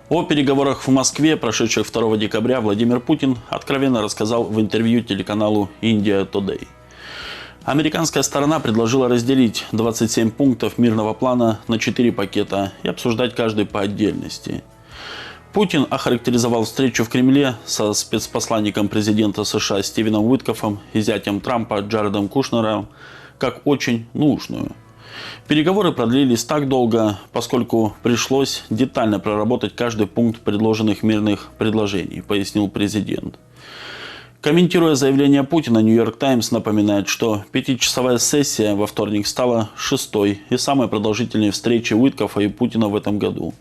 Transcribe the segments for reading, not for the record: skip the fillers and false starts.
О переговорах в Москве, прошедших 2 декабря, Владимир Путин откровенно рассказал в интервью телеканалу India Today. Американская сторона предложила разделить 27 пунктов мирного плана на 4 пакета и обсуждать каждый по отдельности. Путин охарактеризовал встречу в Кремле со спецпосланником президента США Стивеном Уиткофом и зятем Трампа Джаредом Кушнером как очень нужную. Переговоры продлились так долго, поскольку пришлось детально проработать каждый пункт предложенных мирных предложений, пояснил президент. Комментируя заявление Путина, Нью-Йорк Таймс напоминает, что 5-часовая сессия во вторник стала 6-й и самой продолжительной встречей Уиткофа и Путина в этом году.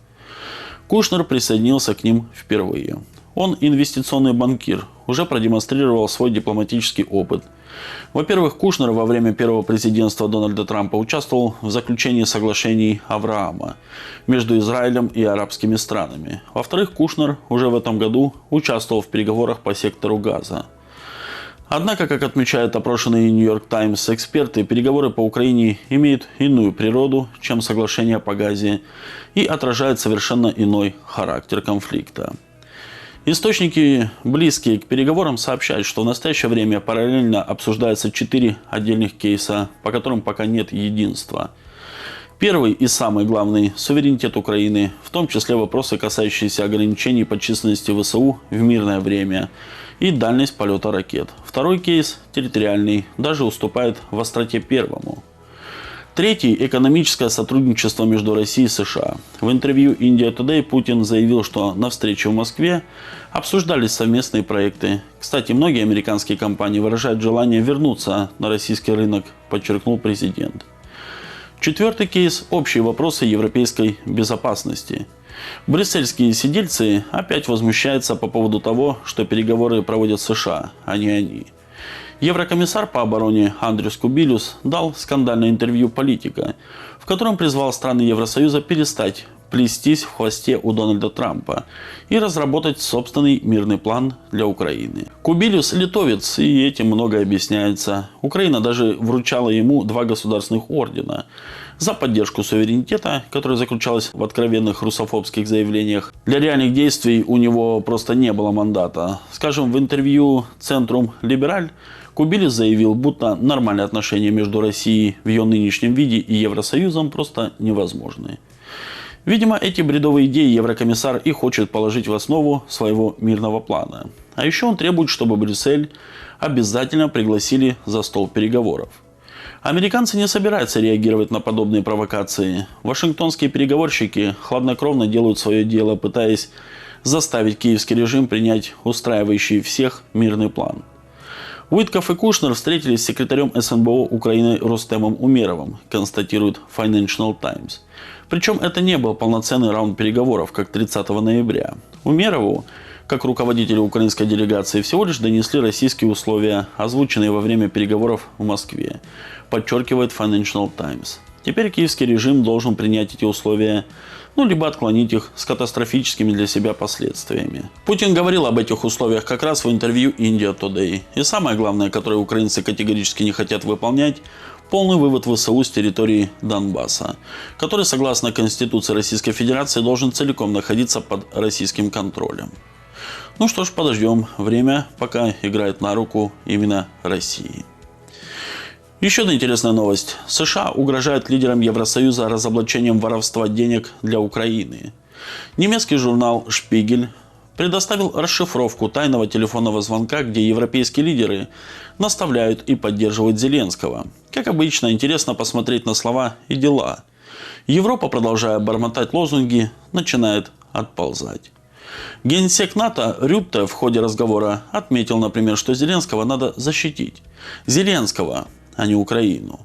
Кушнер присоединился к ним впервые. Он инвестиционный банкир, уже продемонстрировал свой дипломатический опыт. Во-первых, Кушнер во время первого президентства Дональда Трампа участвовал в заключении соглашений Авраама между Израилем и арабскими странами. Во-вторых, Кушнер уже в этом году участвовал в переговорах по сектору Газа. Однако, как отмечают опрошенные Нью-Йорк Таймс эксперты, переговоры по Украине имеют иную природу, чем соглашения по Газе, и отражают совершенно иной характер конфликта. Источники, близкие к переговорам, сообщают, что в настоящее время параллельно обсуждаются 4 отдельных кейса, по которым пока нет единства. Первый и самый главный – суверенитет Украины, в том числе вопросы, касающиеся ограничений по численности ВСУ в мирное время и дальность полета ракет. Второй кейс – территориальный, даже уступает в остроте первому. Третий – экономическое сотрудничество между Россией и США. В интервью India Today Путин заявил, что на встрече в Москве обсуждались совместные проекты. Кстати, многие американские компании выражают желание вернуться на российский рынок, подчеркнул президент. Четвертый кейс – общие вопросы европейской безопасности. Брюссельские сидельцы опять возмущаются по поводу того, что переговоры проводят США, а не они. Еврокомиссар по обороне Андрюс Кубилюс дал скандальное интервью «Политика», в котором призвал страны Евросоюза перестать плестись в хвосте у Дональда Трампа и разработать собственный мирный план для Украины. Кубилюс литовец, и этим многое объясняется. Украина даже вручала ему 2 государственных ордена за поддержку суверенитета, которая заключалась в откровенных русофобских заявлениях. Для реальных действий у него просто не было мандата. Скажем, в интервью «Центрум Либераль» Кубилюс заявил, будто нормальные отношения между Россией в ее нынешнем виде и Евросоюзом просто невозможны. Видимо, эти бредовые идеи еврокомиссар и хочет положить в основу своего мирного плана. А еще он требует, чтобы Брюссель обязательно пригласили за стол переговоров. Американцы не собираются реагировать на подобные провокации. Вашингтонские переговорщики хладнокровно делают свое дело, пытаясь заставить киевский режим принять устраивающий всех мирный план. Уиткоф и Кушнер встретились с секретарем СНБО Украины Рустемом Умеровым, констатирует Financial Times. Причем это не был полноценный раунд переговоров, как 30 ноября. Умерову, как руководителю украинской делегации, всего лишь донесли российские условия, озвученные во время переговоров в Москве, подчеркивает Financial Times. Теперь киевский режим должен принять эти условия, либо отклонить их с катастрофическими для себя последствиями. Путин говорил об этих условиях как раз в интервью India Today. И самое главное, которое украинцы категорически не хотят выполнять – полный вывод ВСУ с территории Донбасса, который, согласно Конституции Российской Федерации, должен целиком находиться под российским контролем. Ну что ж, подождем. Время пока играет на руку именно России. Еще одна интересная новость. США угрожают лидерам Евросоюза разоблачением воровства денег для Украины. Немецкий журнал «Шпигель» предоставил расшифровку тайного телефонного звонка, где европейские лидеры наставляют и поддерживают Зеленского. Как обычно, интересно посмотреть на слова и дела. Европа, продолжая бормотать лозунги, начинает отползать. Генсек НАТО Рютте в ходе разговора отметил, например, что Зеленского надо защитить. Зеленского, а не Украину.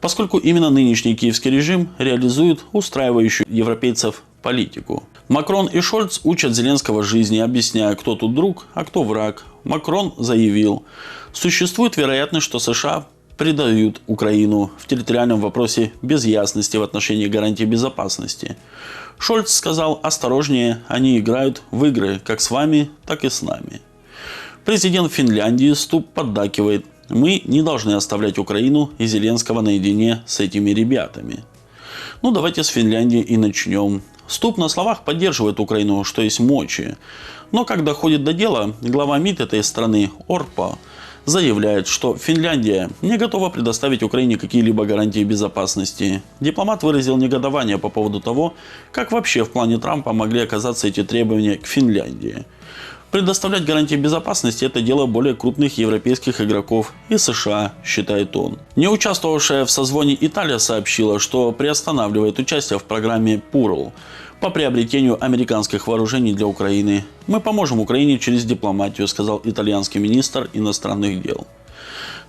Поскольку именно нынешний киевский режим реализует устраивающую европейцев политику. Макрон и Шольц учат Зеленского жизни, объясняя, кто тут друг, а кто враг. Макрон заявил, существует вероятность, что США предают Украину в территориальном вопросе без ясности в отношении гарантий безопасности. Шольц сказал, осторожнее, они играют в игры как с вами, так и с нами. Президент Финляндии Стуб поддакивает, мы не должны оставлять Украину и Зеленского наедине с этими ребятами. Ну, давайте с Финляндии и начнем. Ступ на словах поддерживает Украину, что есть мочи. Но как доходит до дела, глава МИД этой страны Орпо заявляет, что Финляндия не готова предоставить Украине какие-либо гарантии безопасности. Дипломат выразил негодование по поводу того, как вообще в плане Трампа могли оказаться эти требования к Финляндии. Предоставлять гарантии безопасности – это дело более крупных европейских игроков и США, считает он. Не участвовавшая в созвоне Италия сообщила, что приостанавливает участие в программе ПУРЛ по приобретению американских вооружений для Украины. «Мы поможем Украине через дипломатию», – сказал итальянский министр иностранных дел.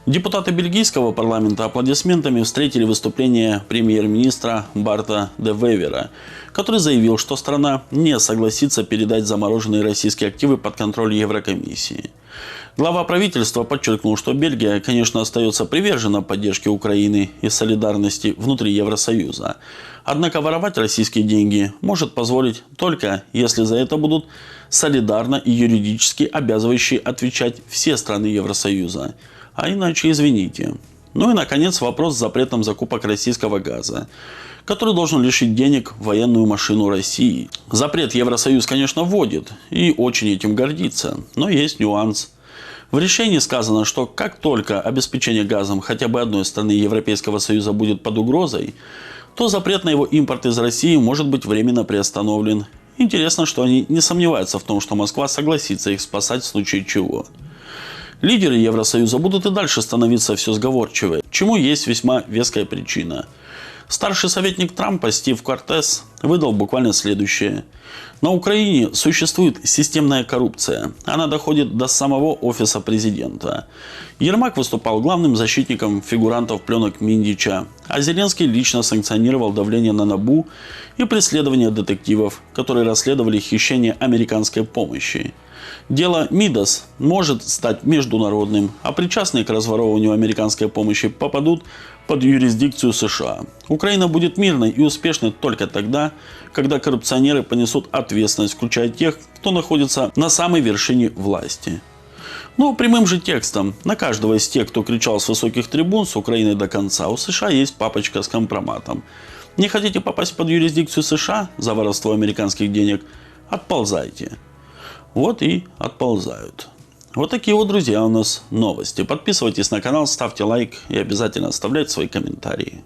Депутаты бельгийского парламента аплодисментами встретили выступление премьер-министра Барта де Вевера, который заявил, что страна не согласится передать замороженные российские активы под контроль Еврокомиссии. Глава правительства подчеркнул, что Бельгия, конечно, остается привержена поддержке Украины и солидарности внутри Евросоюза. Однако воровать российские деньги может позволить только, если за это будут солидарно и юридически обязывающие отвечать все страны Евросоюза. А иначе извините. Ну и, наконец, вопрос с запретом закупок российского газа, который должен лишить денег военную машину России. Запрет Евросоюз, конечно, вводит и очень этим гордится, но есть нюанс. В решении сказано, что как только обеспечение газом хотя бы одной страны Европейского Союза будет под угрозой, то запрет на его импорт из России может быть временно приостановлен. Интересно, что они не сомневаются в том, что Москва согласится их спасать в случае чего. Лидеры Евросоюза будут и дальше становиться все сговорчивее, чему есть весьма веская причина. Старший советник Трампа Стив Кортес выдал буквально следующее. На Украине существует системная коррупция. Она доходит до самого офиса президента. Ермак выступал главным защитником фигурантов пленок Миндича, а Зеленский лично санкционировал давление на НАБУ и преследование детективов, которые расследовали хищение американской помощи. Дело Мидас может стать международным, а причастные к разворовыванию американской помощи попадут под юрисдикцию США. Украина будет мирной и успешной только тогда, когда коррупционеры понесут ответственность, включая тех, кто находится на самой вершине власти. Но прямым же текстом, на каждого из тех, кто кричал с высоких трибун с Украиной до конца, у США есть папочка с компроматом. Не хотите попасть под юрисдикцию США за воровство американских денег? Отползайте. Вот и отползают. Вот такие вот, друзья, у нас новости. Подписывайтесь на канал, ставьте лайк и обязательно оставляйте свои комментарии.